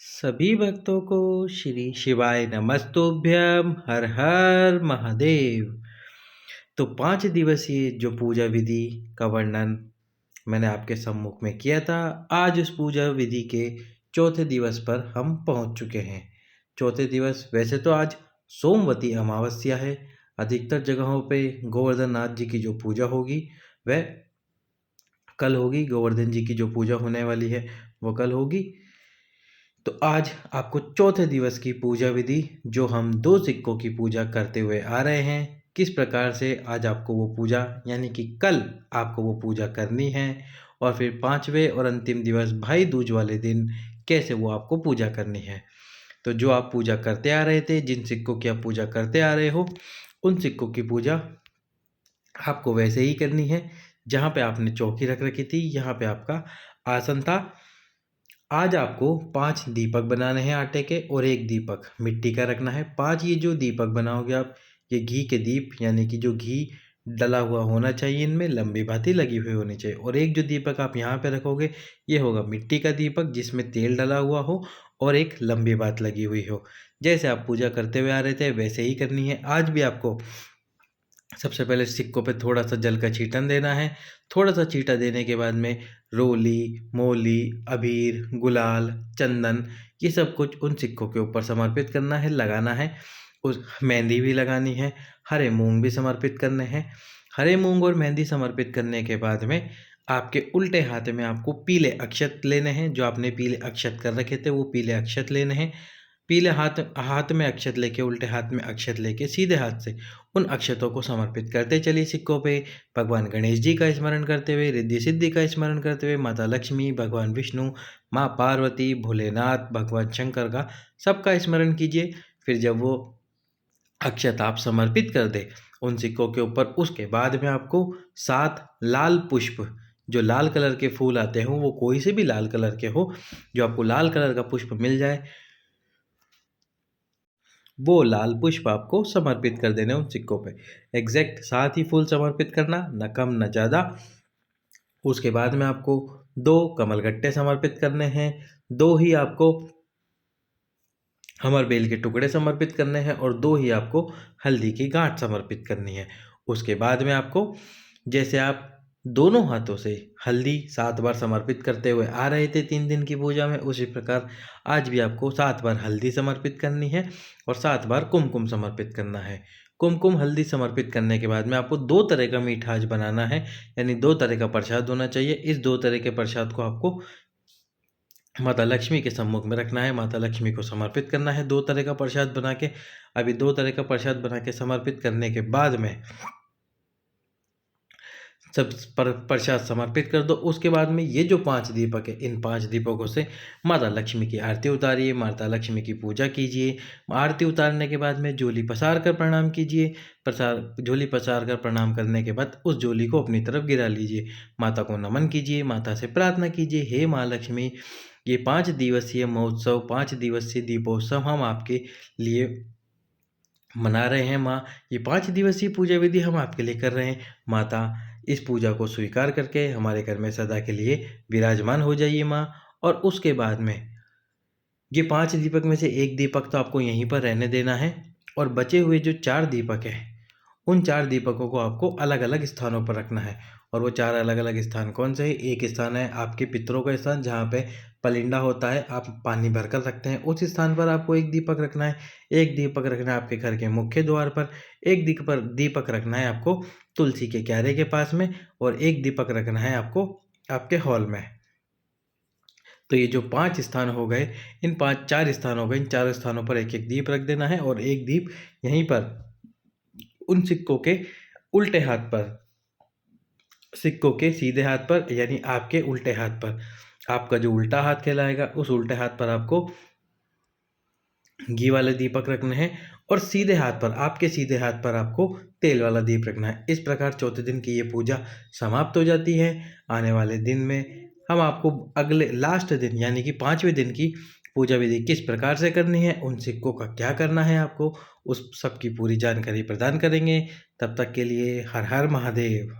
सभी भक्तों को श्री शिवाय नमस्तुभ्यम हर हर महादेव। तो 5 दिवसीय जो पूजा विधि का वर्णन मैंने आपके सम्मुख में किया था। आज उस पूजा विधि के चौथे दिवस पर हम पहुंच चुके हैं। चौथे दिवस वैसे तो आज सोमवती अमावस्या है। अधिकतर जगहों पे गोवर्धन नाथ जी की जो पूजा होगी वह कल होगी। गोवर्धन जी की जो पूजा होने वाली है वो कल होगी। तो आज आपको चौथे दिवस की पूजा विधि, जो हम 2 सिक्कों की पूजा करते हुए आ रहे हैं, किस प्रकार से आज आपको वो पूजा यानी कि कल आपको वो पूजा करनी है, और फिर 5वें और अंतिम दिवस भाई दूज वाले दिन कैसे वो आपको पूजा करनी है। तो जो आप पूजा करते आ रहे थे, जिन सिक्कों की आप पूजा करते आ रहे हो, उन सिक्कों की पूजा आपको वैसे ही करनी है। जहाँ पे आपने चौकी रख रखी थी, यहाँ पे आपका आसन था। आज आपको 5 दीपक बनाने हैं आटे के, और 1 दीपक मिट्टी का रखना है। 5 ये जो दीपक बनाओगे आप, ये घी के दीप यानी कि जो घी डला हुआ होना चाहिए, इनमें लंबी भाती लगी हुई होनी चाहिए। और 1 जो दीपक आप यहाँ पे रखोगे, ये होगा मिट्टी का दीपक जिसमें तेल डला हुआ हो और एक लंबी बात लगी हुई हो। जैसे आप पूजा करते हुए आ रहे थे वैसे ही करनी है। आज भी आपको सबसे पहले सिक्कों पे थोड़ा सा जल का छींटन देना है। थोड़ा सा छींटा देने के बाद में रोली, मोली, अबीर, गुलाल, चंदन, ये सब कुछ उन सिक्कों के ऊपर समर्पित करना है, लगाना है। उस मेहंदी भी लगानी है, हरे मूंग भी समर्पित करने हैं। हरे मूंग और मेहंदी समर्पित करने के बाद में आपके उल्टे हाथ में आपको पीले अक्षत लेने हैं। जो आपने पीले अक्षत कर रखे थे वो पीले अक्षत लेने हैं। पीले हाथ हाथ में अक्षत लेके, उल्टे हाथ में अक्षत लेके, सीधे हाथ से उन अक्षतों को समर्पित करते चलिए सिक्कों पे। भगवान गणेश जी का स्मरण करते हुए, रिद्धि सिद्धि का स्मरण करते हुए, माता लक्ष्मी, भगवान विष्णु, माँ पार्वती, भोलेनाथ, भगवान शंकर का सबका स्मरण कीजिए। फिर जब वो अक्षत आप समर्पित कर दे उन सिक्कों के ऊपर, उसके बाद में आपको 7 लाल पुष्प, जो लाल कलर के फूल आते हैं, वो कोई से भी लाल कलर के हो, जो आपको लाल कलर का पुष्प मिल जाए, वो लाल पुष्प आपको समर्पित कर देने उन सिक्कों पे। एग्जैक्ट 7 ही फूल समर्पित करना, न कम न ज़्यादा। उसके बाद में आपको 2 कमलगट्टे समर्पित करने हैं, 2 ही आपको अमर बेल के टुकड़े समर्पित करने हैं, और 2 ही आपको हल्दी की गांठ समर्पित करनी है। उसके बाद में आपको, जैसे आप दोनों हाथों से हल्दी 7 बार समर्पित करते हुए आ रहे थे 3 दिन की पूजा में, उसी प्रकार आज भी आपको 7 बार हल्दी समर्पित करनी है और 7 बार कुमकुम समर्पित करना है। कुमकुम हल्दी समर्पित करने के बाद में आपको 2 तरह का मीठा आज बनाना है, यानी 2 तरह का प्रसाद होना चाहिए। इस 2 तरह के प्रसाद को आपको माता लक्ष्मी के सम्मुख में रखना है, माता लक्ष्मी को समर्पित करना है 2 तरह का प्रसाद बना के। अभी 2 तरह का प्रसाद बना के समर्पित करने के बाद में सब प्रसाद समर्पित कर दो। उसके बाद में ये जो 5 दीपक है, इन 5 दीपकों से माता लक्ष्मी की आरती उतारिए, माता लक्ष्मी की पूजा कीजिए। आरती उतारने के बाद में झोली पसार कर प्रणाम कीजिए। झोली पसार कर प्रणाम करने के बाद उस झोली को अपनी तरफ गिरा लीजिए। माता को नमन कीजिए, माता से प्रार्थना कीजिए, हे माँ लक्ष्मी, ये 5 दिवसीय महोत्सव, 5 दिवसीय दीपोत्सव हम आपके लिए मना रहे हैं माँ। ये 5 दिवसीय पूजा विधि हम आपके लिए कर रहे हैं। माता, इस पूजा को स्वीकार करके हमारे घर में सदा के लिए विराजमान हो जाइए माँ। और उसके बाद में ये 5 दीपक में से 1 दीपक तो आपको यहीं पर रहने देना है, और बचे हुए जो 4 दीपक हैं, उन 4 दीपकों को आपको अलग अलग स्थानों पर रखना है। और वो 4 अलग अलग स्थान कौन से हैं? एक स्थान है आपके पितरों का स्थान, जहाँ पे पलिंडा होता है, आप पानी भरकर रखते हैं, उस स्थान पर आपको 1 दीपक रखना है। 1 दीपक रखना है आपके घर के मुख्य द्वार पर। 1 दीपक रखना है आपको तुलसी के क्यारे के पास में, और 1 दीपक रखना है आपको आपके हॉल में। तो ये जो 5 स्थान हो गए, इन 4 स्थान हो गए, इन 4 स्थानों पर एक एक दीप रख देना है, और एक दीप यहीं पर उन सिक्कों के उल्टे हाथ पर, सिक्कों के सीधे हाथ पर, यानी आपके उल्टे हाथ पर, आपका जो उल्टा हाथ कहलाएगा, उस उल्टे हाथ पर आपको घी वाले दीपक रखने हैं, और सीधे हाथ पर, आपके सीधे हाथ पर आपको तेल वाला दीप रखना है। इस प्रकार चौथे दिन की ये पूजा समाप्त हो जाती है। आने वाले दिन में हम आपको अगले लास्ट दिन यानी कि 5वें दिन की पूजा विधि किस प्रकार से करनी है, उन सिक्कों का क्या करना है आपको, उस सब की पूरी जानकारी प्रदान करेंगे। तब तक के लिए हर हर महादेव।